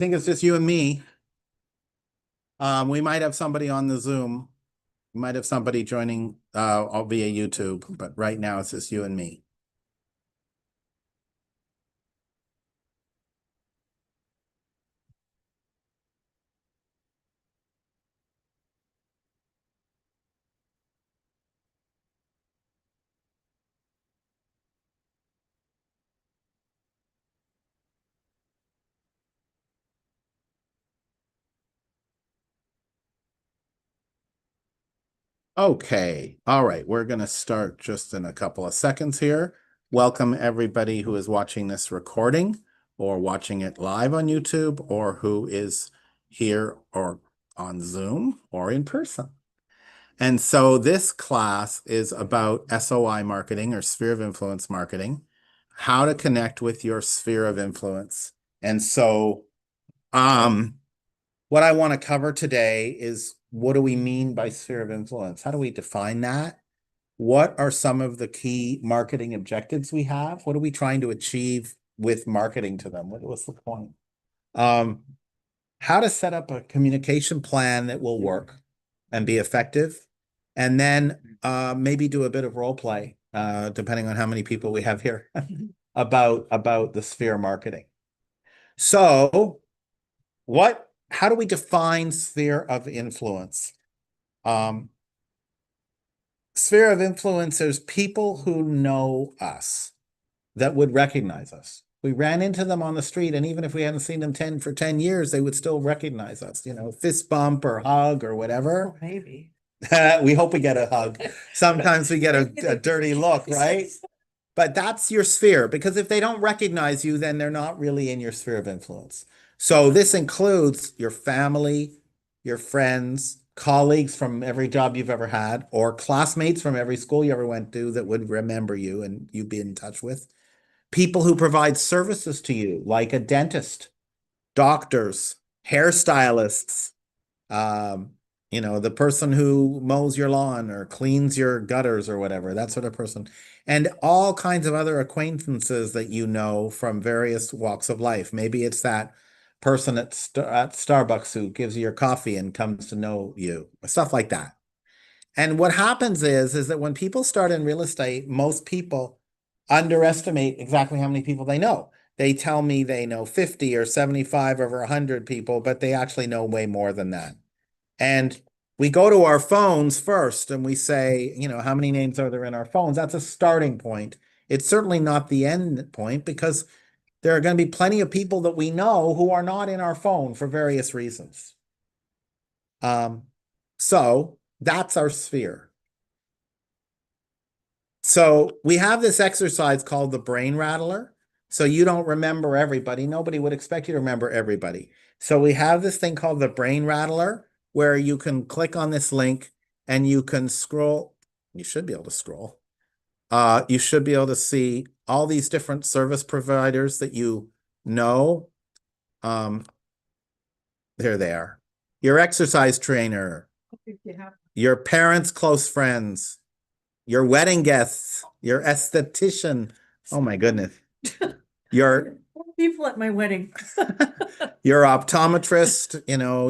think it's just you and me. We might have somebody on the Zoom. We might have somebody joining via YouTube, but right now it's just you and me. Okay. All right. We're going to start just in a couple of seconds here. Welcome everybody who is watching this recording or watching it live on YouTube or who is here or on Zoom or in person. And so this class is about SOI marketing or sphere of influence marketing, how to connect with your sphere of influence. And so um, what I want to cover today is what do we mean by sphere of influence? How do we define that? What are some of the key marketing objectives we have? What are we trying to achieve with marketing to them? What's the point? Um, how to set up a communication plan that will work and be effective, and then maybe do a bit of role play, depending on how many people we have here, about the sphere marketing. So, how do we define sphere of influence? Sphere of influence, there's people who know us that would recognize us. We ran into them on the street, and even if we hadn't seen them 10 years, they would still recognize us, fist bump or hug or whatever. Oh, maybe. We hope we get a hug. Sometimes we get a dirty look, right? But that's your sphere, because if they don't recognize you, then they're not really in your sphere of influence. So this includes your family, your friends, colleagues from every job you've ever had, or classmates from every school you ever went to that would remember you and you'd be in touch with. People who provide services to you, like a dentist, doctors, hairstylists, um, the person who mows your lawn or cleans your gutters or whatever, that sort of person, and all kinds of other acquaintances that you know from various walks of life. Maybe it's that person at Starbucks who gives you your coffee and comes to know you, stuff like that. And what happens is that when people start in real estate, most people underestimate exactly how many people they know. They tell me they know 50 or 75 over 100 people, but they actually know way more than that. And we go to our phones first and we say, how many names are there in our phones? That's a starting point. It's certainly not the end point, because there are going to be plenty of people that we know who are not in our phone for various reasons. So that's our sphere. So we have this exercise called the brain rattler. So you don't remember everybody. Nobody would expect you to remember everybody. So we have this thing called the brain rattler, where you can click on this link and you can scroll. You should be able to scroll. You should be able to see all these different service providers that you know. There they are. Your exercise trainer, your parents' close friends, your wedding guests, your esthetician. Oh my goodness. Your People at my wedding. your optometrist,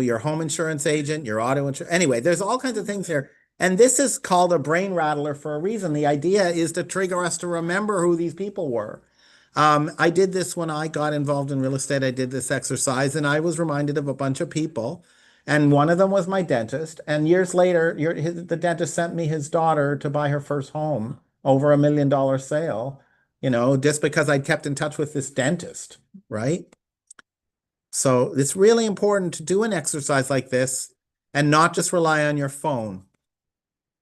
your home insurance agent, your auto insurance. Anyway, there's all kinds of things here. And this is called a brain rattler for a reason. The idea is to trigger us to remember who these people were. I did this when I got involved in real estate. I did this exercise and I was reminded of a bunch of people. And one of them was my dentist. And years later, the dentist sent me his daughter to buy her first home, over $1 million sale, just because I'd kept in touch with this dentist, right? So it's really important to do an exercise like this and not just rely on your phone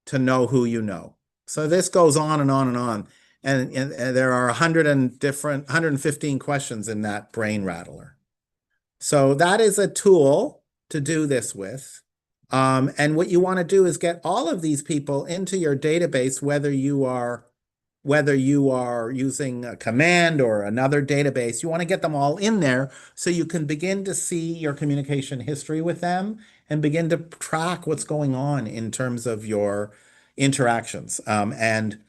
to know who you know. So this goes on and on and on. And there are 115 questions in that brain rattler. So that is a tool to do this with. And what you want to do is get all of these people into your database, whether you are using a command or another database. You want to get them all in there so you can begin to see your communication history with them and begin to track what's going on in terms of your interactions. And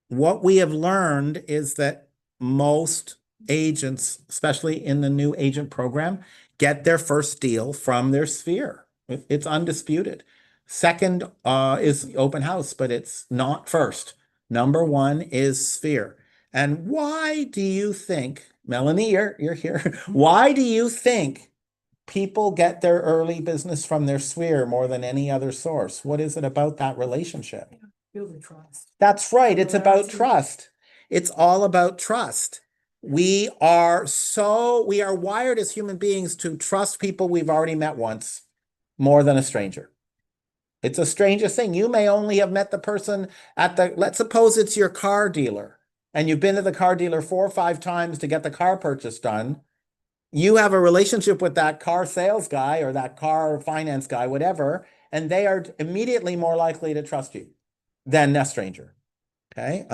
what we have learned is that most agents, especially in the new agent program, get their first deal from their sphere. It's undisputed. Second is open house, but it's not first. Number one is sphere. And why do you think, Melanie, you're here. Why do you think people get their early business from their sphere more than any other source? What is it about that relationship? Build the trust. That's right. It's about Loyalty. trust. It's all about trust. We are wired as human beings to trust people we've already met once more than a stranger. It's a strangest thing. You may only have met the person let's suppose it's your car dealer, and you've been to the car dealer 4 or 5 times to get the car purchase done. You have a relationship with that car sales guy or that car finance guy, whatever, and they are immediately more likely to trust you than a stranger. Okay.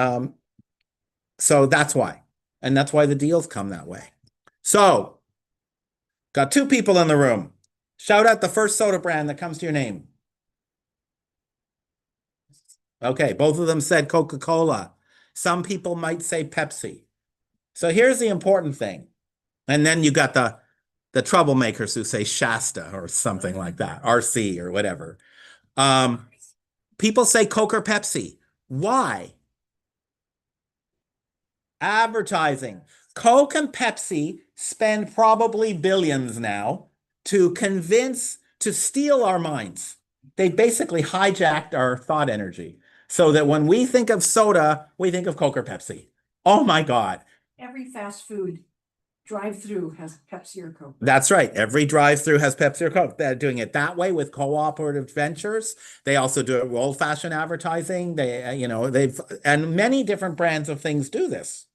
So that's why. And that's why the deals come that way. So, got 2 people in the room. Shout out the first soda brand that comes to your name. Okay, both of them said Coca-Cola. Some people might say Pepsi. So here's the important thing. And then you got the troublemakers who say Shasta or something like that, RC or whatever. People say Coke or Pepsi. Why? Advertising. Coke and Pepsi spend probably billions now to steal our minds. They basically hijacked our thought energy so that when we think of soda, we think of Coke or Pepsi. Oh my God. Every fast food drive-through has Pepsi or Coke. That's right. Every drive-through has Pepsi or Coke. They're doing it that way with cooperative ventures. They also do it with old-fashioned advertising. And many different brands of things do this.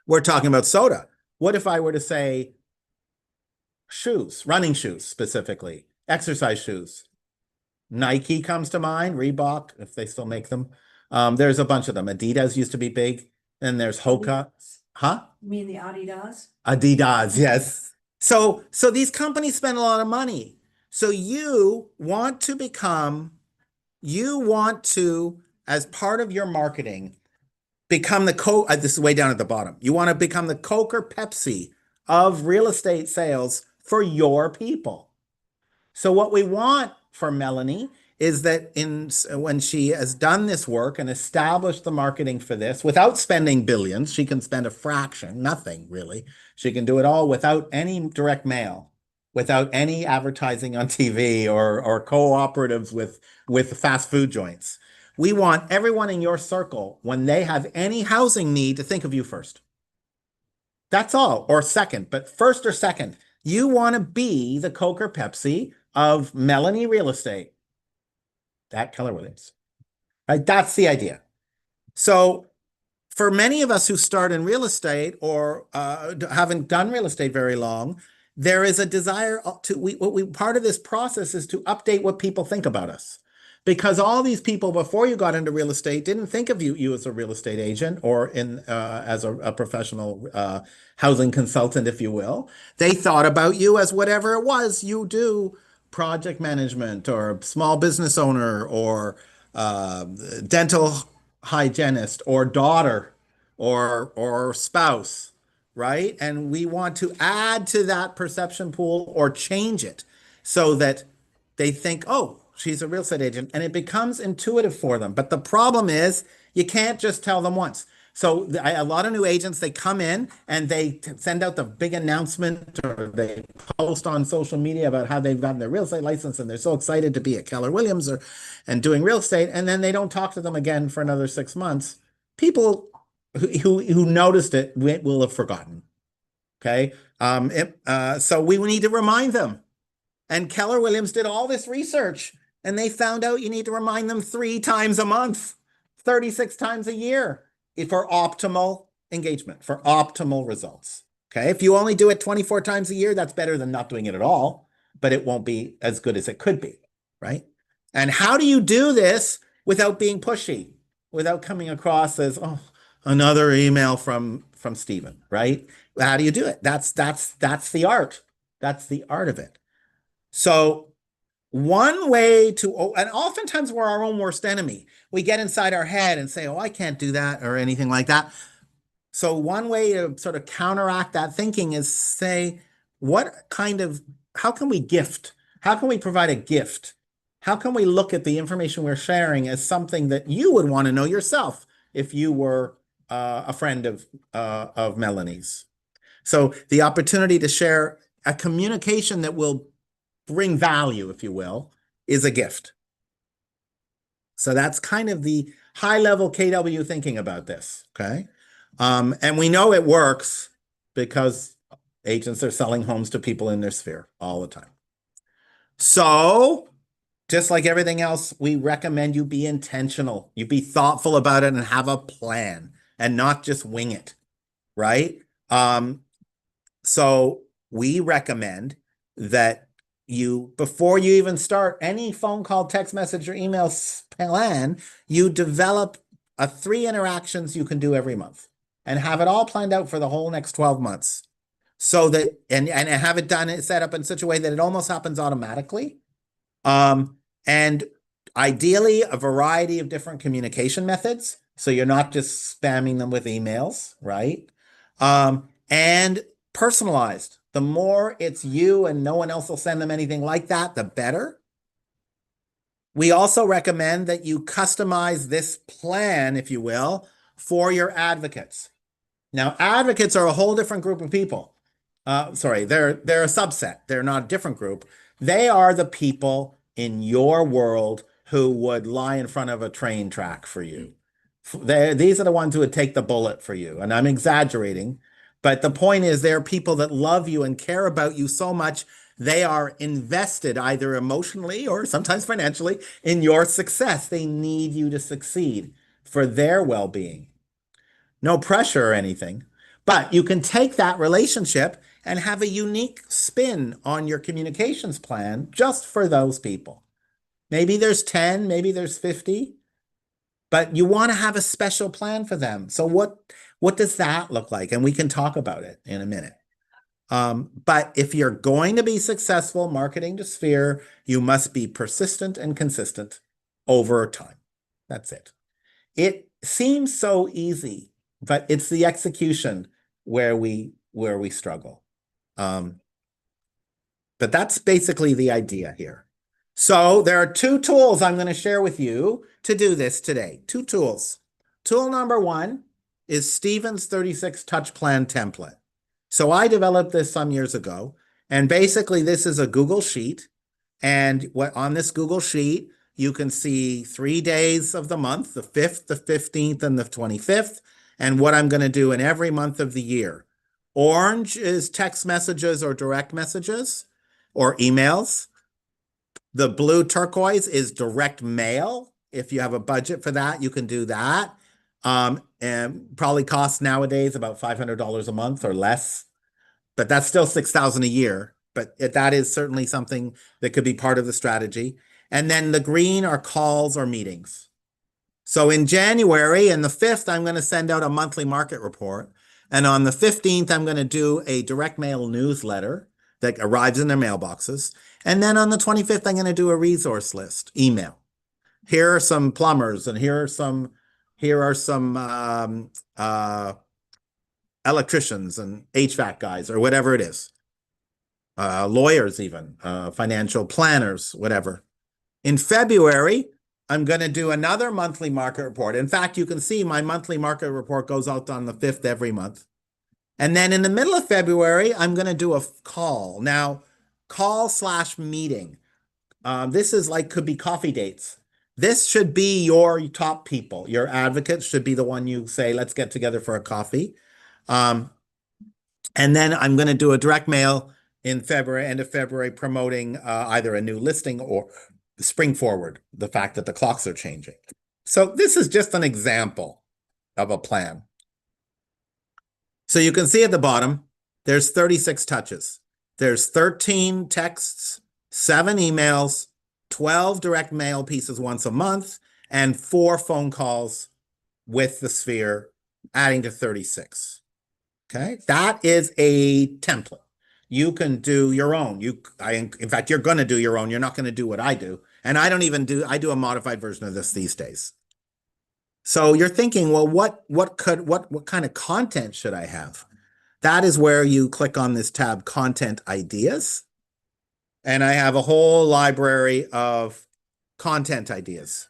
We're talking about soda. What if I were to say shoes, running shoes specifically, exercise shoes? Nike comes to mind, Reebok, if they still make them. There's a bunch of them. Adidas used to be big. Then there's Hoka. Huh? You mean the Adidas? Adidas, yes. So these companies spend a lot of money. So you want to, as part of your marketing, become the Coke. This is way down at the bottom. You want to become the Coke or Pepsi of real estate sales for your people. So what we want for Melanie is that when she has done this work and established the marketing for this without spending billions, she can spend a fraction, nothing really. She can do it all without any direct mail, without any advertising on TV or cooperatives with fast food joints. We want everyone in your circle, when they have any housing need, to think of you first. That's all, or second, but first or second. You want to be the Coke or Pepsi of Melanie Real Estate. That Keller Williams. Right? That's the idea. So for many of us who start in real estate or haven't done real estate very long, there is a desire part of this process is to update what people think about us. Because all these people before you got into real estate didn't think of you as a real estate agent or as a professional housing consultant, if you will. They thought about you as whatever it was you do, project management or small business owner or dental hygienist or daughter or spouse, right? And we want to add to that perception pool or change it so that they think, oh, she's a real estate agent, and it becomes intuitive for them. But the problem is you can't just tell them once. So a lot of new agents, they come in and they send out the big announcement or they post on social media about how they've gotten their real estate license and they're so excited to be at Keller Williams and doing real estate. And then they don't talk to them again for another 6 months. People who noticed it will have forgotten. Okay. So we need to remind them. And Keller Williams did all this research and they found out you need to remind them 3 times a month, 36 times a year for optimal engagement, for optimal results. Okay. If you only do it 24 times a year, that's better than not doing it at all, but it won't be as good as it could be. Right. And how do you do this without being pushy, without coming across as, oh, another email from Stephen, right? How do you do it? That's the art. That's the art of it. So one way and oftentimes we're our own worst enemy. We get inside our head and say, oh, I can't do that or anything like that. So one way to sort of counteract that thinking is say, how can we gift? How can we provide a gift? How can we look at the information we're sharing as something that you would want to know yourself if you were a friend of Melanie's? So the opportunity to share a communication that will bring value, if you will, is a gift. So that's kind of the high level KW thinking about this. Okay. And we know it works because agents are selling homes to people in their sphere all the time. So just like everything else, we recommend you be intentional. You be thoughtful about it and have a plan and not just wing it. Right. So we recommend that before you even start any phone call, text message, or email plan, you develop 3 interactions you can do every month and have it all planned out for the whole next 12 months. So that, and have it done, set up in such a way that it almost happens automatically. And ideally a variety of different communication methods. So you're not just spamming them with emails, right? And personalized. The more it's you and no one else will send them anything like that, the better. We also recommend that you customize this plan, if you will, for your advocates. Now, advocates are a whole different group of people. Sorry, they're a subset. They're not a different group. They are the people in your world who would lie in front of a train track for you. These are the ones who would take the bullet for you. And I'm exaggerating, but the point is they're people that love you and care about you so much. They are invested either emotionally or sometimes financially in your success. They need you to succeed for their well-being. No pressure or anything, but you can take that relationship and have a unique spin on your communications plan just for those people. Maybe there's 10, maybe there's 50, but you want to have a special plan for them. So what does that look like? And we can talk about it in a minute. But if you're going to be successful marketing to Sphere, you must be persistent and consistent over time. That's it. It seems so easy, but it's the execution where we struggle. But that's basically the idea here. So there are 2 tools I'm going to share with you to do this today. 2 tools. Tool number 1 is Stephen's 36 touch plan template. So I developed this some years ago, and basically this is a Google Sheet. And on this Google Sheet, you can see 3 days of the month, the 5th, the 15th, and the 25th, and what I'm going to do in every month of the year. Orange is text messages or direct messages or emails. The blue turquoise is direct mail. If you have a budget for that, you can do that. And probably costs nowadays about $500 a month or less, but that's still $6,000 a year. But that is certainly something that could be part of the strategy. And then the green are calls or meetings. So in January and the 5th, I'm going to send out a monthly market report. And on the 15th, I'm going to do a direct mail newsletter that arrives in their mailboxes. And then on the 25th, I'm going to do a resource list email. Here are some plumbers, and here are some electricians and HVAC guys, or whatever it is. Lawyers even, financial planners, whatever. In February, I'm going to do another monthly market report. In fact, you can see my monthly market report goes out on the 5th every month. And then in the middle of February, I'm going to do a call. Now, call/meeting. This is could be coffee dates. This should be your top people. Your advocates should be the one you say, let's get together for a coffee. And then I'm going to do a direct mail in February, end of February, promoting either a new listing or spring forward, the fact that the clocks are changing. So this is just an example of a plan. So you can see at the bottom, there's 36 touches. There's 13 texts, 7 emails, 12 direct mail pieces once a month, and 4 phone calls with the Sphere, adding to 36. Okay, that is a template. You can do your own. In fact, you're going to do your own. You're not going to do what I do. And I do a modified version of this these days. So you're thinking, well, what kind of content should I have? That is where you click on this tab, Content Ideas. And I have a whole library of content ideas.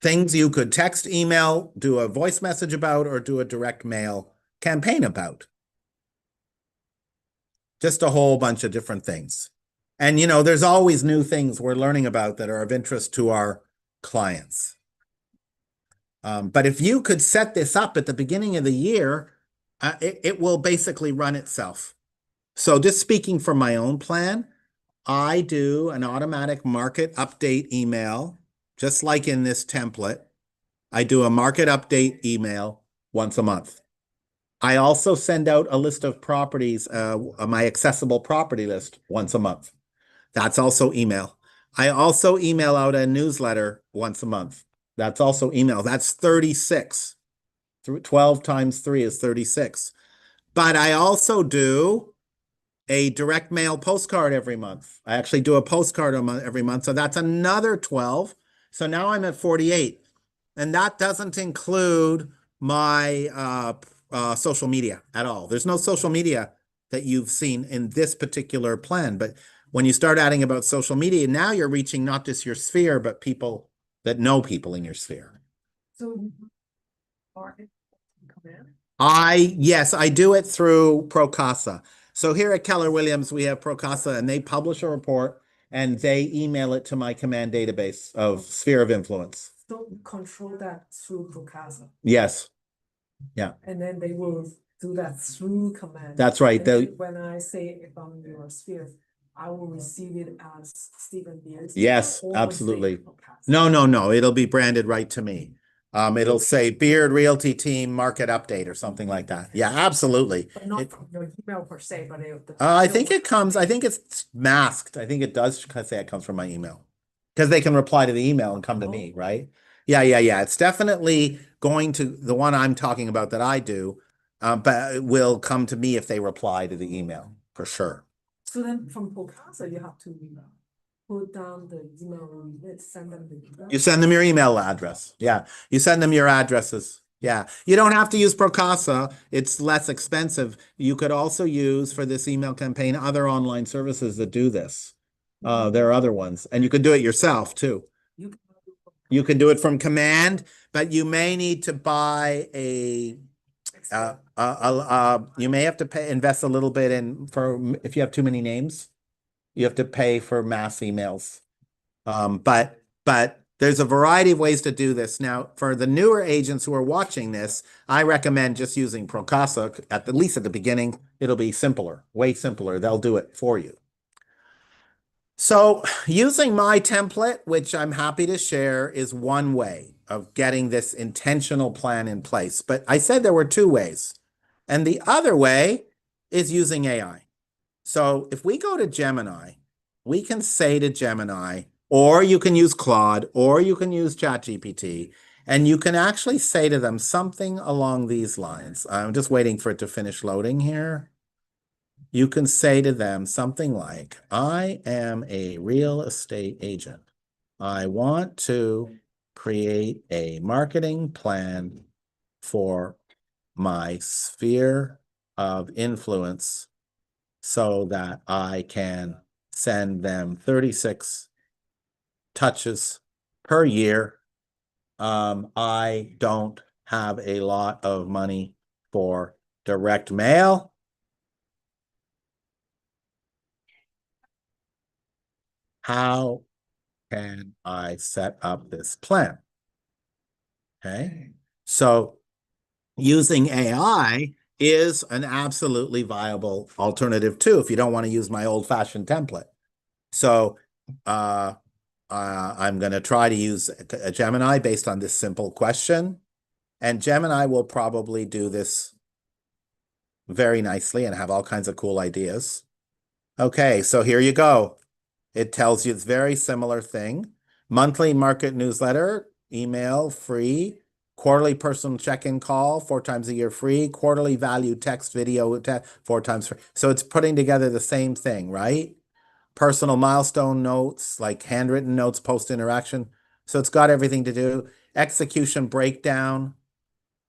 Things you could text, email, do a voice message about, or do a direct mail campaign about. Just a whole bunch of different things. And, there's always new things we're learning about that are of interest to our clients. But if you could set this up at the beginning of the year, it will basically run itself. So just speaking from my own plan, I do an automatic market update email, just like in this template. I do a market update email once a month. I also send out a list of properties, my accessible property list once a month. That's also email. I also email out a newsletter once a month. That's also email. That's 36. 12 times 3 is 36. But I also do a direct mail postcard every month. I actually do a postcard every month. So that's another 12. So now I'm at 48. And that doesn't include my social media at all. There's no social media that you've seen in this particular plan. But when you start adding about social media, now you're reaching not just your sphere, but people that know people in your sphere. So, command. Yes, I do it through Procasa. So here at Keller Williams, we have Procasa, and they publish a report and they email it to my command database of sphere of influence. So control that through Procasa. Yes. Yeah. And then they will do that through command. That's right. And then when I say if I'm in your sphere, I will receive it as Stephen Beard's. Yes, absolutely. No. It'll be branded right to me. It'll say Beard Realty Team Market Update or something like that. Yeah, absolutely. But not from your email per se, but I think it's masked. I think it does say it comes from my email because they can reply to the email and come to me, right? Yeah. It's definitely going to the one I'm talking about that I do, but it will come to me if they reply to the email for sure. So then from Procasa, you have to put down the email, send them the email. You send them your email address. Yeah. You send them your addresses. Yeah. You don't have to use Procasa. It's less expensive. You could also use for this email campaign other online services that do this. There are other ones, and you can do it yourself too. You can do it from command, but you may need to buy you may have to invest a little bit if you have too many names, you have to pay for mass emails. But there's a variety of ways to do this. Now, for the newer agents who are watching this, I recommend just using Procasa at least at the beginning. It'll be simpler, way simpler. They'll do it for you. So using my template, which I'm happy to share, is one way of getting this intentional plan in place. But I said there were two ways. And the other way is using AI. So if we go to Gemini, we can say to Gemini, or you can use Claude, or you can use ChatGPT, and you can actually say to them something along these lines. I'm just waiting for it to finish loading here. You can say to them something like, I am a real estate agent. I want to create a marketing plan for my sphere of influence so that I can send them 36 touches per year. I don't have a lot of money for direct mail. How can I set up this plan? Okay. So using AI is an absolutely viable alternative too, if you don't want to use my old-fashioned template. So I'm going to try to use a Gemini based on this simple question. And Gemini will probably do this very nicely and have all kinds of cool ideas. Okay, so here you go. It tells you it's very similar thing. Monthly market newsletter, email, free. Quarterly personal check-in call, 4 times a year free. Quarterly value text, video, 4 times free. So it's putting together the same thing, right? Personal milestone notes, like handwritten notes, post interaction. So it's got everything to do. Execution breakdown.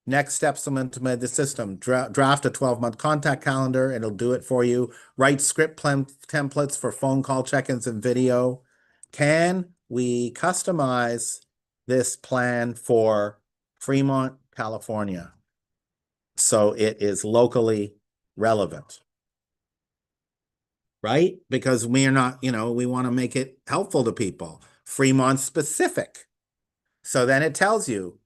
Next steps to implement the system. Draft a 12-month contact calendar. It'll do it for you. Write script templates for phone call check-ins and video. Can we customize this plan for Fremont, California, so it is locally relevant? Right? Because we are not, we want to make it helpful to people. Fremont specific. So then it tells you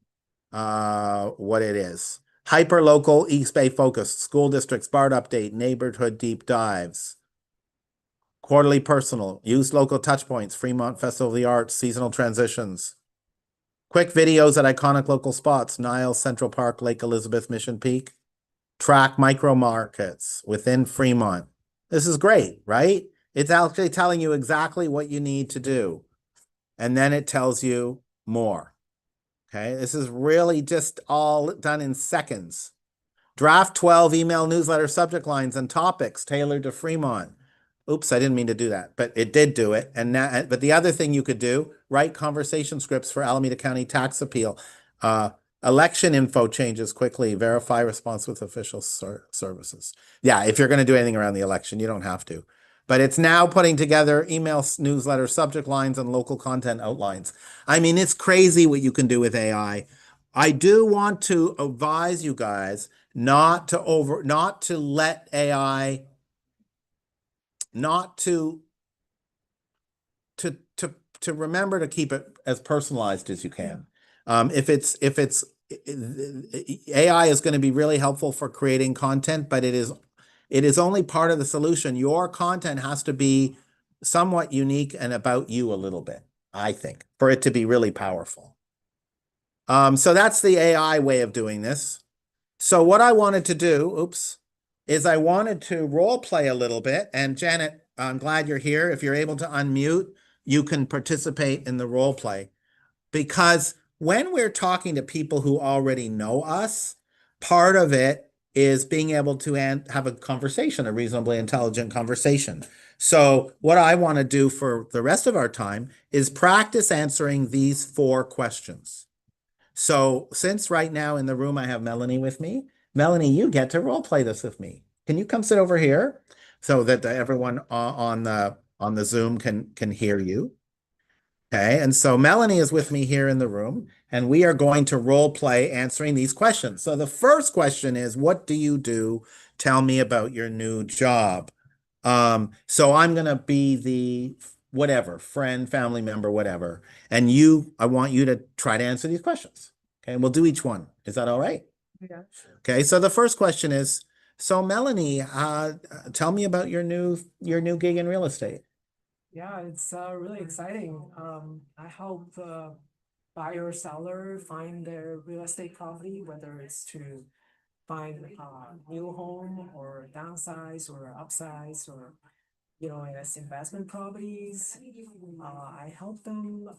what it is. Hyper local, East Bay focused, school districts, BART update, neighborhood deep dives. Quarterly personal, use local touch points, Fremont Festival of the Arts, seasonal transitions. Quick videos at iconic local spots, Niles, Central Park, Lake Elizabeth, Mission Peak. Track micro markets within Fremont. This is great, right? It's actually telling you exactly what you need to do. And then it tells you more. Okay, this is really just all done in seconds. Draft 12 email newsletter subject lines and topics tailored to Fremont. Oops, I didn't mean to do that, but it did do it. And now, but the other thing you could do, write conversation scripts for Alameda County tax appeal. Election info changes quickly. Verify response with official services. Yeah, if you're going to do anything around the election, you don't have to. But it's now putting together email newsletter subject lines and local content outlines. I mean, it's crazy what you can do with AI. I do want to advise you guys not to let AI, not to remember to keep it as personalized as you can. If it's AI is going to be really helpful for creating content, but it is only part of the solution. Your content has to be somewhat unique and about you a little bit, I think, for it to be really powerful. So that's the AI way of doing this. So what I wanted to do, is I wanted to role play a little bit. And Janet, I'm glad you're here. If you're able to unmute, you can participate in the role play. Because when we're talking to people who already know us, part of it is being able to have a conversation, a reasonably intelligent conversation. So what I want to do for the rest of our time is practice answering these 4 questions. So since right now in the room I have Melanie with me, Melanie, you get to role play this with me. Can you come sit over here so that everyone on the Zoom can hear you? Okay, and so Melanie is with me here in the room, and we are going to role play answering these questions. So the first question is, what do you do? Tell me about your new job. So I'm gonna be the whatever, friend, family member, whatever. And I want you to try to answer these questions. Okay, and we'll do each one. Is that all right? Yeah. Okay, so the first question is, so Melanie, tell me about your new gig in real estate. Yeah, it's really exciting. I help buyer or seller find their real estate property, whether it's to find a new home or downsize or upsize or as investment properties. I help them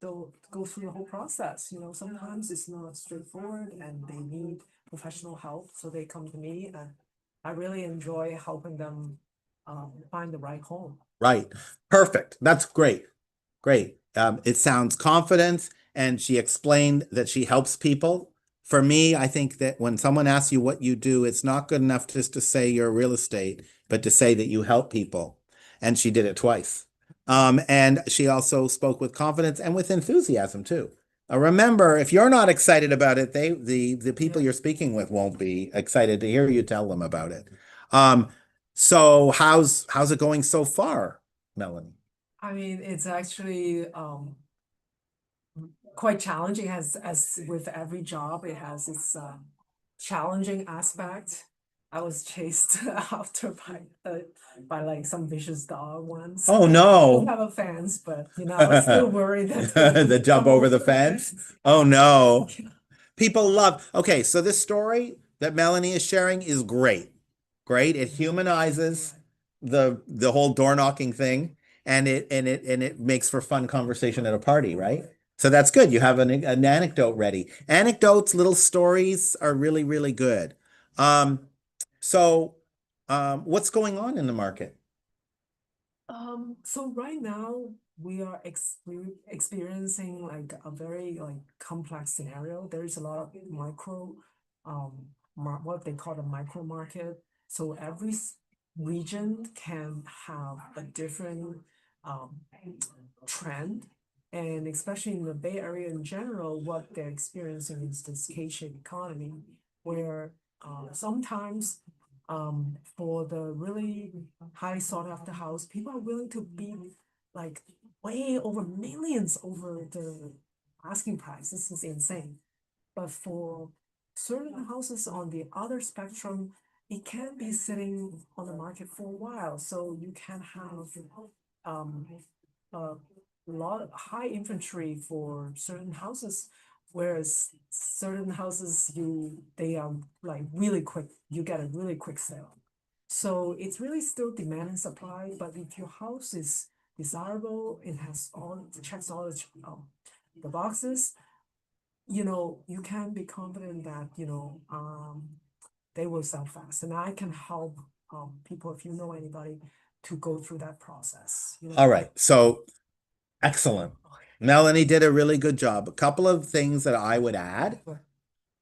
go through the whole process. Sometimes it's not straightforward and they need professional help, so they come to me, and I really enjoy helping them find the right home. Right. Perfect. That's great. Great. It sounds confident, and she explained that she helps people. For me, I think that when someone asks you what you do, it's not good enough just to say you're real estate, but to say that you help people. And she did it twice. And she also spoke with confidence and with enthusiasm too. Remember, if you're not excited about it, the people you're speaking with won't be excited to hear you tell them about it. So how's it going so far, Melanie? I mean, it's actually quite challenging, as with every job. It has its challenging aspect. I was chased after by like some vicious dog once. Oh I don't no. have a fence, but I was still worried that they The would jump over the fence. Oh no. Yeah. People love. Okay, so this story that Melanie is sharing is great. Great. It humanizes the whole door knocking thing, and it makes for fun conversation at a party, right? So that's good. You have an anecdote ready. Anecdotes, little stories are really, really good. Um, so what's going on in the market? So right now we are experiencing like a very like complex scenario. There's a lot of micro, what they call the micro market. So every region can have a different um trend. And especially in the Bay Area in general, what they're experiencing is this K-shaped economy, where sometimes for the really high sought after house, people are willing to be like way over millions over the asking price. This is insane. But for certain houses on the other spectrum, it can be sitting on the market for a while. So you can have um a lot of high inventory for certain houses, whereas certain houses they are like really quick, you get a really quick sale. So it's really still demand and supply, but if your house is desirable, it has all checks all the boxes, you can be confident that, they will sell fast. And I can help people, if you know anybody, to go through that process. All right. So excellent. Melanie did a really good job. A couple of things that I would add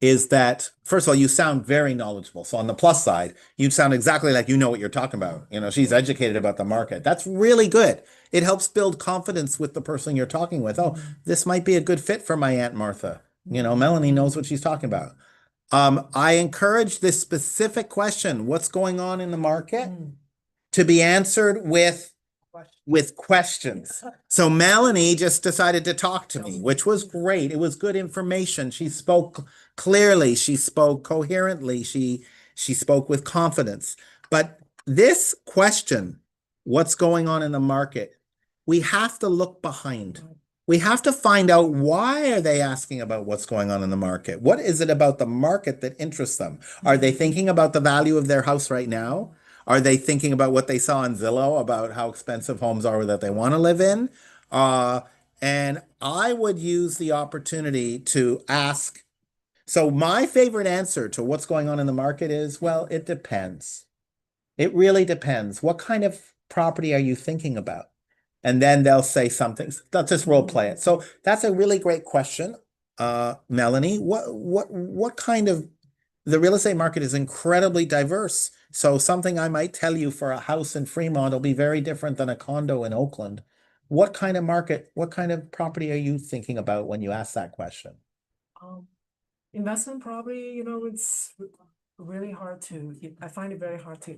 is that, first of all, you sound very knowledgeable. So on the plus side, you sound exactly like you know what you're talking about. She's educated about the market. That's really good. It helps build confidence with the person you're talking with. Oh, this might be a good fit for my Aunt Martha. Melanie knows what she's talking about. I encourage this specific question, what's going on in the market, to be answered with questions. So Melanie just decided to talk to me, which was great. It was good information. She spoke clearly, she spoke coherently, she spoke with confidence. But this question, what's going on in the market, we have to look behind. We have to find out, why are they asking about what's going on in the market? What is it about the market that interests them? Are they thinking about the value of their house right now? Are they thinking about what they saw on Zillow about how expensive homes are that they want to live in? Uh, and I would use the opportunity to ask. So my favorite answer to what's going on in the market is, well, it depends. It really depends. What kind of property are you thinking about? And then they'll say something. Let's just role play it. So that's a really great question, Melanie. What kind of the real estate market is incredibly diverse. So something I might tell you for a house in Fremont will be very different than a condo in Oakland. What kind of market, what kind of property are you thinking about when you ask that question? Um, Investment property, it's really hard I find it very hard to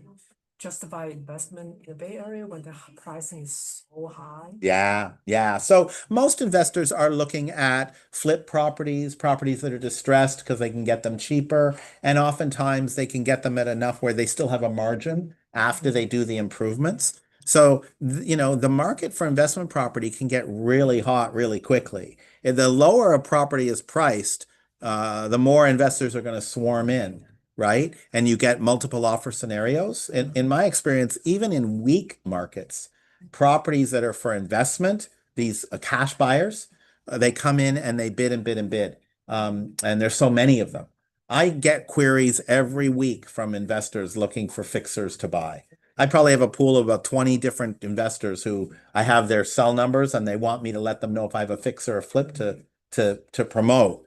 justify investment in the Bay Area when the pricing is so high. Yeah, yeah. So most investors are looking at flip properties, properties that are distressed because they can get them cheaper. And oftentimes they can get them at enough where they still have a margin after they do the improvements. So, the market for investment property can get really hot really quickly. If the lower a property is priced, the more investors are going to swarm in, right? And you get multiple offer scenarios. In my experience, even in weak markets, properties that are for investment, these cash buyers, they come in and they bid and bid and bid. And there's so many of them. I get queries every week from investors looking for fixers to buy. I probably have a pool of about 20 different investors who I have their cell numbers and they want me to let them know if I have a fixer or flip to promote.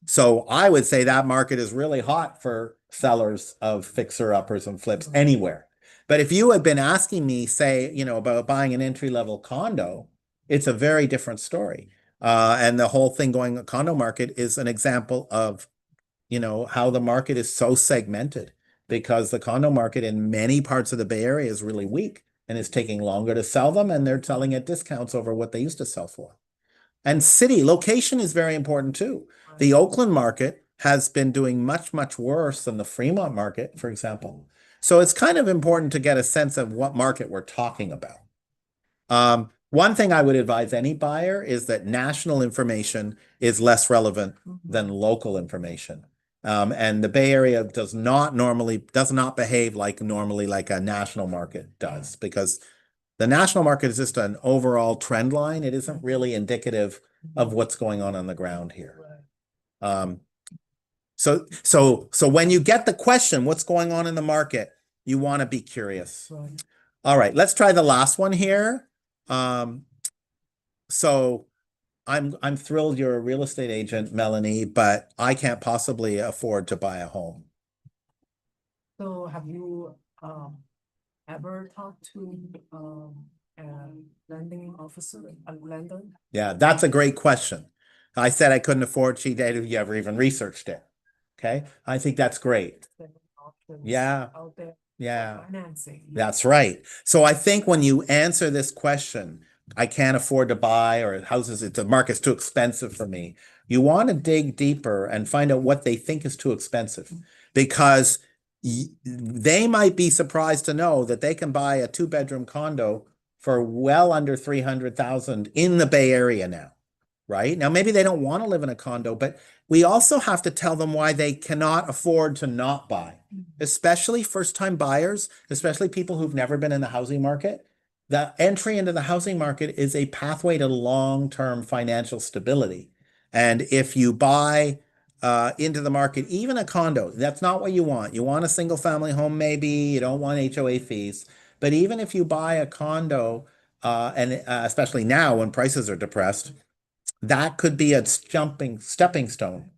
So I would say that market is really hot for sellers of fixer uppers and flips anywhere. But if you had been asking me, say, about buying an entry-level condo, it's a very different story. And the whole thing going condo market is an example of, how the market is so segmented, because the condo market in many parts of the Bay Area is really weak and it's taking longer to sell them, and they're selling at discounts over what they used to sell for. And city location is very important too. The Oakland market has been doing much, much worse than the Fremont market, for example. So it's kind of important to get a sense of what market we're talking about. One thing I would advise any buyer is that national information is less relevant than local information. And the Bay Area does not behave like normally like a national market does, because the national market is just an overall trend line. It isn't really indicative of what's going on the ground here. Um, so when you get the question, what's going on in the market, you want to be curious. All right, let's try the last one here. Um, so I'm thrilled you're a real estate agent, Melanie, but I can't possibly afford to buy a home. So have you ever talked to a lending officer, a lender? Yeah, that's a great question. I said I couldn't afford cheap data. You ever even researched it? Okay, I think that's great. There are options Yeah, out there for yeah. financing. That's right. So I think when you answer this question, I can't afford to buy, or houses, the market's too expensive for me. You want to dig deeper and find out what they think is too expensive, because they might be surprised to know that they can buy a two-bedroom condo for well under 300,000 in the Bay Area now, right? Now, maybe they don't want to live in a condo, but we also have to tell them why they cannot afford to not buy, especially first-time buyers, especially people who've never been in the housing market. The entry into the housing market is a pathway to long-term financial stability. And if you buy into the market, even a condo, that's not what you want. You want a single-family home, maybe. You don't want HOA fees. But even if you buy a condo, and especially now when prices are depressed, that could be a stepping stone,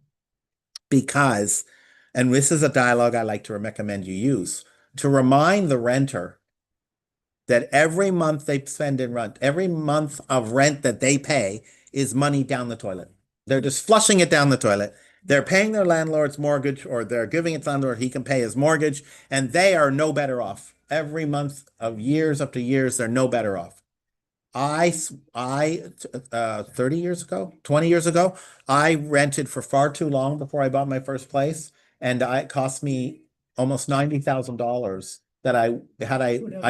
because, and this is a dialogue I like to recommend you use, to remind the renter that every month they spend in rent, every month of rent that they pay is money down the toilet. They're just flushing it down the toilet. They're paying their landlord's mortgage, or they're giving its landlord, he can pay his mortgage, and they are no better off. Every month of years up to years, they're no better off. I 30 years ago, 20 years ago, I rented for far too long before I bought my first place. And it cost me almost $90,000 that I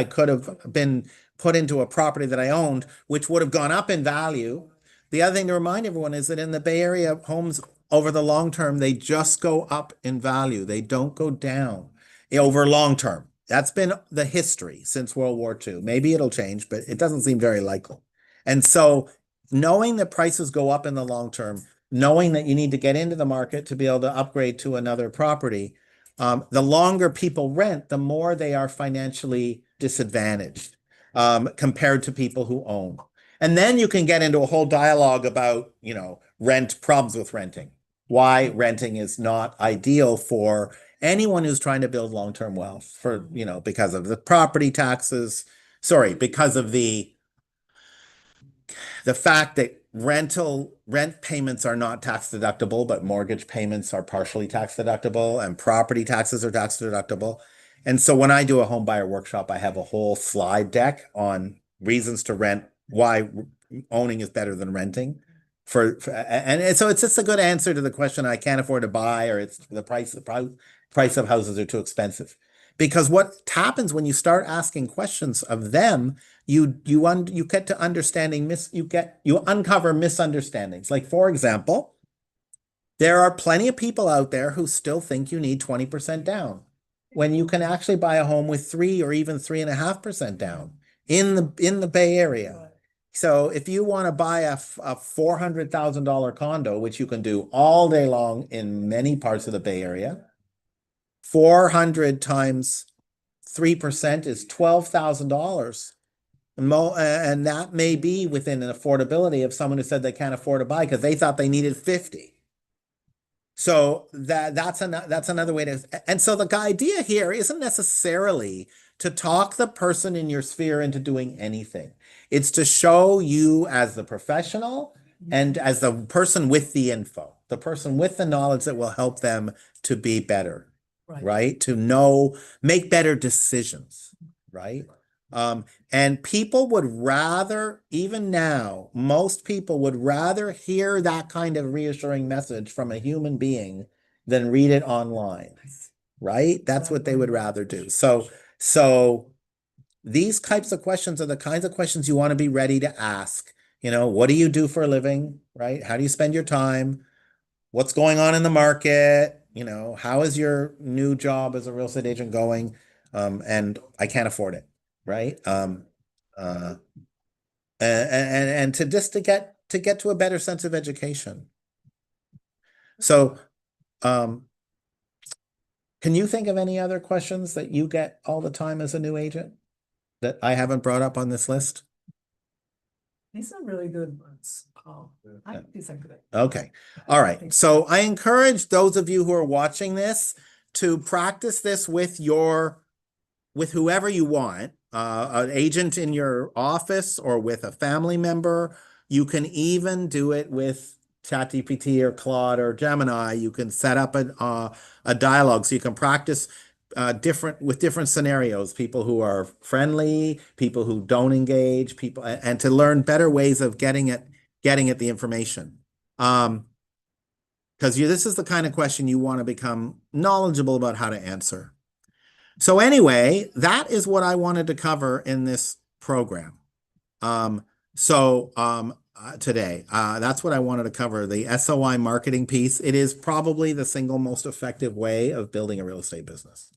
could have been put into a property that I owned, which would have gone up in value. The other thing to remind everyone is that in the Bay Area, homes over the long term, they just go up in value. They don't go down over long term. That's been the history since World War II. Maybe it'll change, but it doesn't seem very likely. And so, knowing that prices go up in the long term, knowing that you need to get into the market to be able to upgrade to another property, the longer people rent, the more they are financially disadvantaged, compared to people who own. And then you can get into a whole dialogue about, rent problems with renting, why renting is not ideal for anyone who's trying to build long-term wealth, for, because of the property taxes, sorry, because of the fact that rent payments are not tax deductible, but mortgage payments are partially tax deductible, and property taxes are tax deductible. And so when I do a home buyer workshop, I have a whole slide deck on reasons to rent, why owning is better than renting. And so it's just a good answer to the question, I can't afford to buy, or it's the price of houses are too expensive. Because what happens when you start asking questions of them, you get to understanding you uncover misunderstandings. Like, for example, there are plenty of people out there who still think you need 20% down, when you can actually buy a home with 3 or even 3.5% down in the Bay Area. So if you want to buy a $400,000 condo, which you can do all day long in many parts of the Bay Area, 400 times 3% is $12,000. And that may be within an affordability of someone who said they can't afford to buy because they thought they needed 50. So that's another way to, and so the idea here isn't necessarily to talk the person in your sphere into doing anything. It's to show you as the professional and as the person with the info, the person with the knowledge that will help them to be better, right? To make better decisions, right? And people would rather, even now, most people would rather hear that kind of reassuring message from a human being than read it online, right? That's what they would rather do. So these types of questions are the kinds of questions you want to be ready to ask. What do you do for a living, right? How do you spend your time? What's going on in the market? How is your new job as a real estate agent going? And I can't afford it, right? Uh, and to get to a better sense of education. So, can you think of any other questions that you get all the time as a new agent? that I haven't brought up on this list? These are really good ones. I think these are good. Okay. All right. So I encourage those of you who are watching this to practice this with whoever you want, an agent in your office or with a family member. You can even do it with ChatGPT or Claude or Gemini. You can set up a dialogue so you can practice different scenarios, people who are friendly, people who don't engage, people, and to learn better ways of getting at the information. Because this is the kind of question you want to become knowledgeable about how to answer. So anyway, that is what I wanted to cover in this program. Today, that's what I wanted to cover, the SOI marketing piece. It is probably the single most effective way of building a real estate business.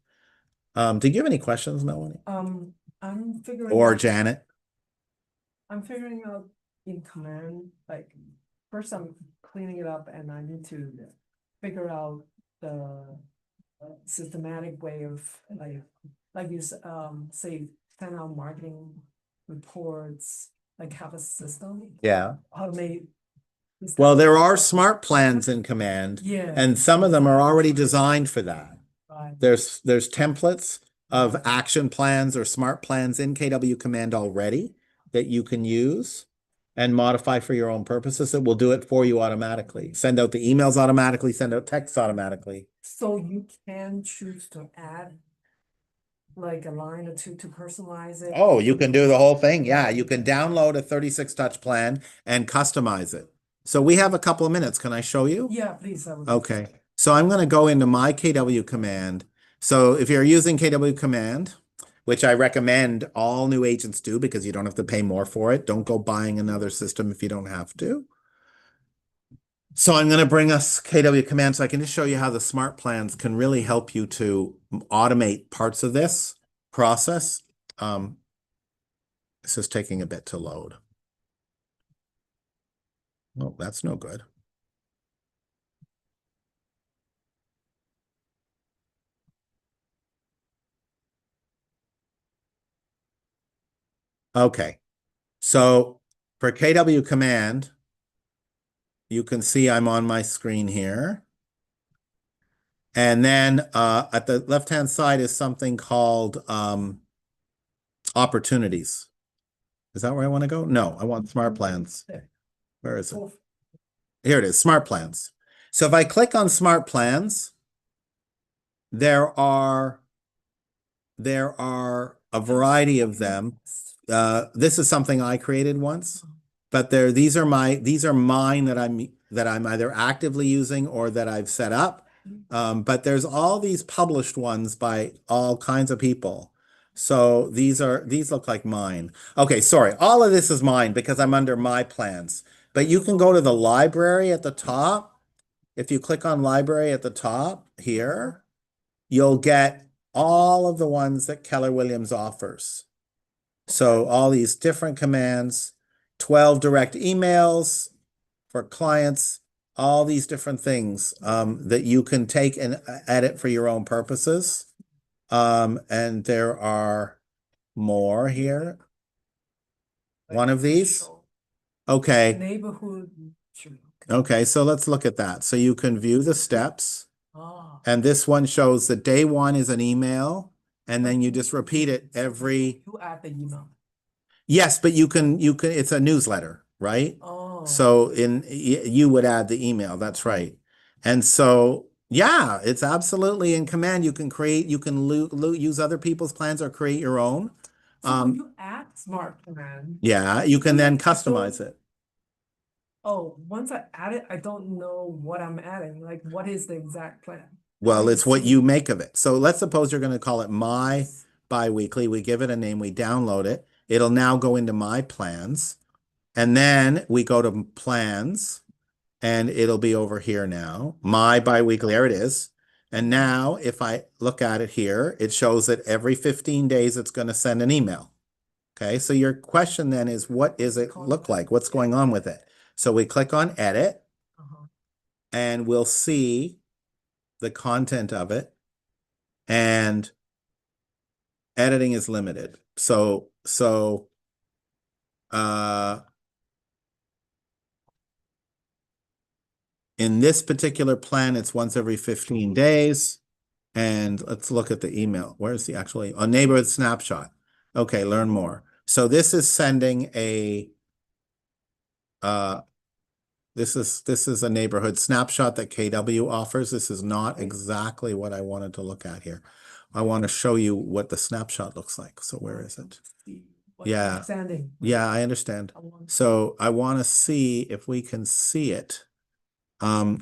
Do you have any questions, Melanie? I'm figuring Or out, Janet? I'm figuring out in command, like, first I'm cleaning it up and I need to figure out the systematic way of like you say, send out marketing reports, like have a system, Yeah. automate. Well, there are smart plans in command, Yeah. and some of them are already designed for that. Right. There's templates of action plans or smart plans in KW Command already that you can use and modify for your own purposes. It will do it for you automatically. Send out the emails automatically, send out texts automatically. So you can choose to add like a line or two to personalize it. Oh, you can do the whole thing. Yeah, you can download a 36 touch plan and customize it. So we have a couple of minutes. Can I show you? Yeah, please. Okay. So I'm going to go into my KW Command. So if you're using KW Command, which I recommend all new agents do because you don't have to pay more for it. Don't go buying another system if you don't have to. So I'm going to bring us KW Command so I can just show you how the smart plans can really help you to automate parts of this process. This is taking a bit to load. Oh, that's no good. Okay. So for KW Command, you can see I'm on my screen here. And then at the left-hand side is something called opportunities. Is that where I want to go? No, I want smart plans. Where is it? Here it is, smart plans. So if I click on smart plans, there are a variety of them. This is something I created once, but these are mine that I'm either actively using or that I've set up. But there's all these published ones by all kinds of people. So these look like mine. Okay, sorry. All of this is mine because I'm under my plans. But you can go to the library at the top. If you click on library at the top here, you'll get all of the ones that Keller Williams offers. So all these different commands, 12 direct emails for clients, all these different things that you can take and edit for your own purposes. And there are more here. One of these. Okay. Neighborhood. Okay, so let's look at that. So you can view the steps. Oh. And this one shows that day one is an email, and then you just repeat it every. You add the email. Yes, but you can, it's a newsletter, right? Oh. So you would add the email. That's right. And so, yeah, it's absolutely in command. You can use other people's plans or create your own. So when you add smart command. Yeah, you can then customize it. Oh, once I add it, I don't know what I'm adding. Like, what is the exact plan? Well, it's what you make of it. So let's suppose you're going to call it My Biweekly. We give it a name, we download it. It'll now go into My Plans. And then we go to Plans, and it'll be over here now. My Biweekly, there it is. And now if I look at it here, it shows that every 15 days it's going to send an email. Okay, so your question then is, what does it look like? What's going on with it? So we click on Edit, and we'll see the content of it, and editing is limited. So in this particular plan, it's once every 15 days. And let's look at the email. Where's the actually a neighborhood snapshot? Okay, learn more. So this is sending a this is a neighborhood snapshot that KW offers. This is not exactly what I wanted to look at here. I want to show you what the snapshot looks like. So where is it? Yeah. Understanding. Yeah, I understand. So I want to see if we can see it. I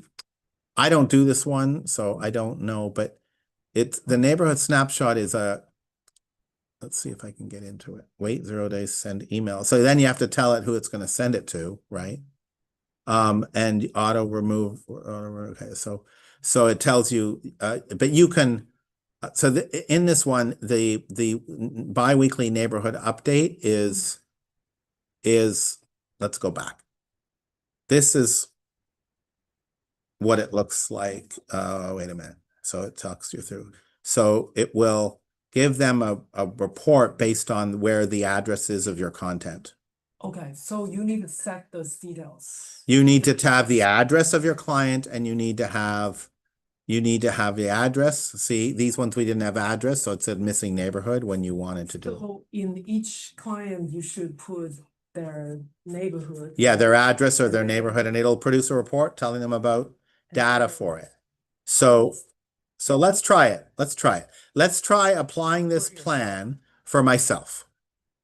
don't do this one, so I don't know, but it's the neighborhood snapshot is let's see if I can get into it. Wait 0 days, send email. So then you have to tell it who it's going to send it to, right? And auto remove. Okay, so it tells you, but you can. So in this one, the biweekly neighborhood update is let's go back. This is what it looks like. Wait a minute. So it talks you through. So it will give them a report based on where the address is of your content. Okay, so you need to set those details. You need to have the address of your client, and you need to have the address. See, these ones we didn't have address, so it said missing neighborhood when you wanted to do it. So in each client, you should put their neighborhood. Yeah, their address or their neighborhood, and it'll produce a report telling them about data for it. So let's try it. Let's try it. Let's try applying this plan for myself.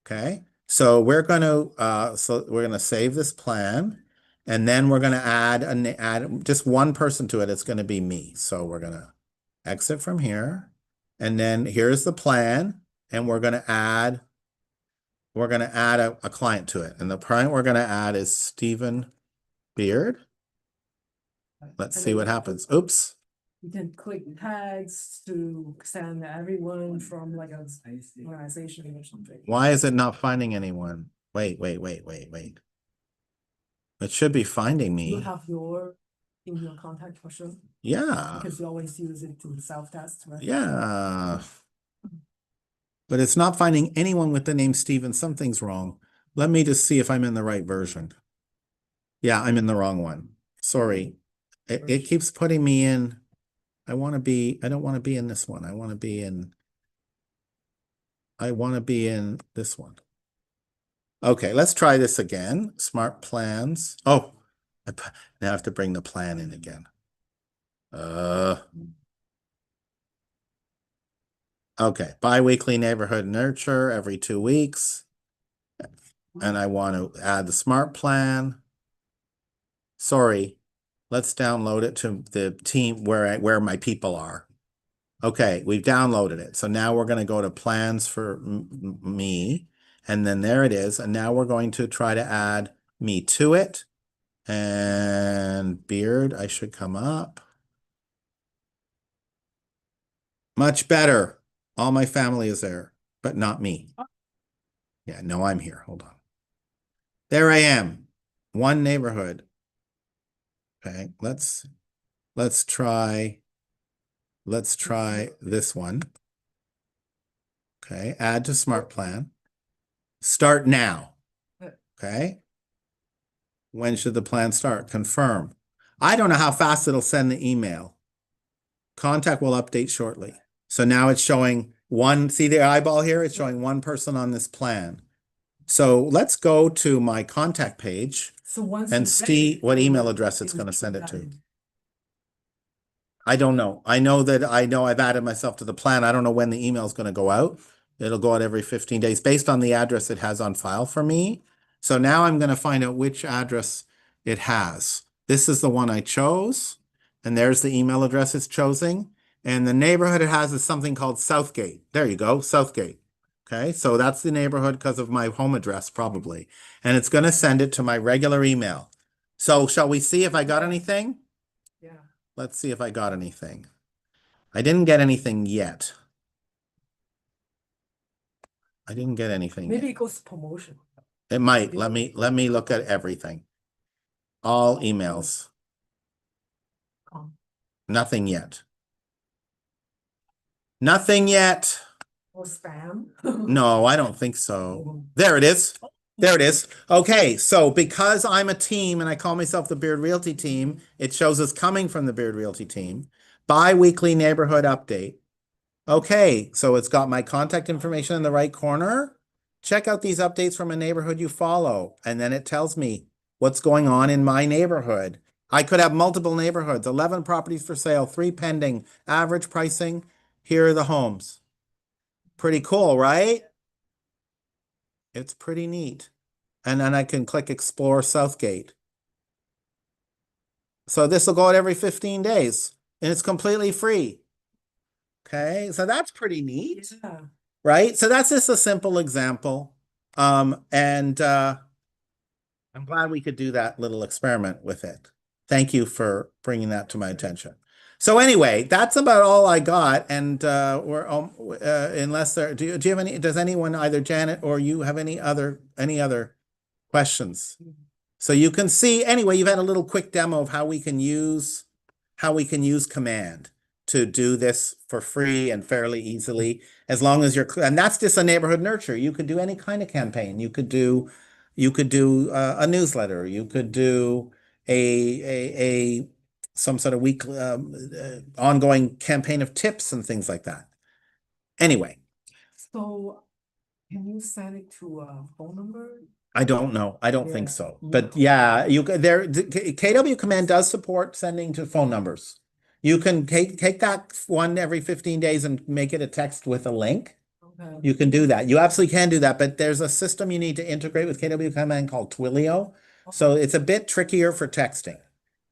Okay. So we're going to save this plan, and then we're going to add just one person to it. It's going to be me. So we're going to exit from here, and then here's the plan, and we're going to add a client to it. And the client we're going to add is Stephen Beard. Let's see what happens. Oops. You can click tags to send everyone from like a organization or something. Why is it not finding anyone? Wait. It should be finding me. You have in your contact for sure. Yeah. Because you always use it to self-test, right? Yeah. But it's not finding anyone with the name Steven. Something's wrong. Let me just see if I'm in the right version. Yeah, I'm in the wrong one. Sorry. It keeps putting me in. I don't want to be in this one. I want to be in this one. Okay, let's try this again. Smart plans. Oh, now I have to bring the plan in again. Okay, biweekly neighborhood nurture every 2 weeks. And I want to add the smart plan. Sorry, let's download it to the team where my people are. Okay, we've downloaded it. So now we're going to go to plans for me. And then there it is. And now we're going to try to add me to it. And Beard, I should come up. Much better. All my family is there, but not me. Yeah, no, I'm here. Hold on. There I am. One neighborhood. Okay, let's try this one. Okay, add to smart plan. Start now. Okay. When should the plan start? Confirm. I don't know how fast it'll send the email. Contact will update shortly. So now it's showing one, see the eyeball here? It's showing one person on this plan. So let's go to my contact page and see what email address it's going to send it to. I don't know. I know I've added myself to the plan. I don't know when the email is going to go out. It'll go out every 15 days based on the address it has on file for me. So now I'm going to find out which address it has. This is the one I chose, and there's the email address it's choosing. And the neighborhood it has is something called Southgate. There you go, Southgate. Okay, so that's the neighborhood because of my home address probably. And it's going to send it to my regular email. So shall we see if I got anything? Yeah. Let's see if I got anything. I didn't get anything yet. I didn't get anything Maybe yet. it goes to promotion. It might. Let me look at everything. All emails. Nothing yet. Nothing yet. or spam. No, I don't think so. There it is. There it is. Okay, so because I'm a team and I call myself the Beard Realty team, it shows us coming from the Beard Realty team. Bi-weekly neighborhood update. Okay, so it's got my contact information in the right corner. Check out these updates from a neighborhood you follow, and then it tells me what's going on in my neighborhood. I could have multiple neighborhoods, 11 properties for sale, 3 pending, average pricing. Here are the homes. Pretty cool, right? It's pretty neat. And then I can click Explore Southgate. So this will go out every 15 days, and it's completely free. Okay, so that's pretty neat. Yeah. Right? So that's just a simple example. And I'm glad we could do that little experiment with it. Thank you for bringing that to my attention. So anyway, that's about all I got. And unless do you have any, does anyone, either Janet or you, have any other questions? So you can see, anyway, you've had a little quick demo of how we can use command to do this for free and fairly easily, as long as and that's just a neighborhood nurture. You could do any kind of campaign. You could do a newsletter. You could do a some sort of weekly ongoing campaign of tips and things like that. Anyway, So can you send it to a phone number? I don't know. I don't think Yeah. so. But yeah, KW Command does support sending to phone numbers. You can take that one every 15 days and make it a text with a link. Okay. You can do that. You absolutely can do that, but there's a system you need to integrate with KW Command called Twilio. So it's a bit trickier for texting,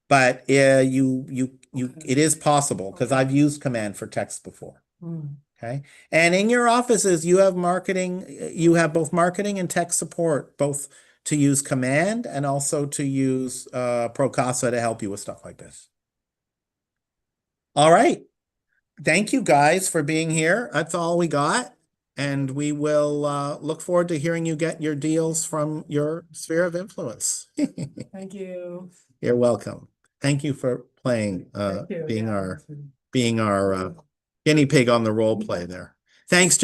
but it is possible because I've used Command for text before. Mm. Okay. And in your offices, you have both marketing and tech support, both to use Command and also to use Procasa to help you with stuff like this. All right. Thank you guys for being here. That's all we got. And we will look forward to hearing you get your deals from your sphere of influence. Thank you. You're welcome. Thank you for playing, Thank you. being Yeah. our guinea pig on the role play there. Thanks, Jan.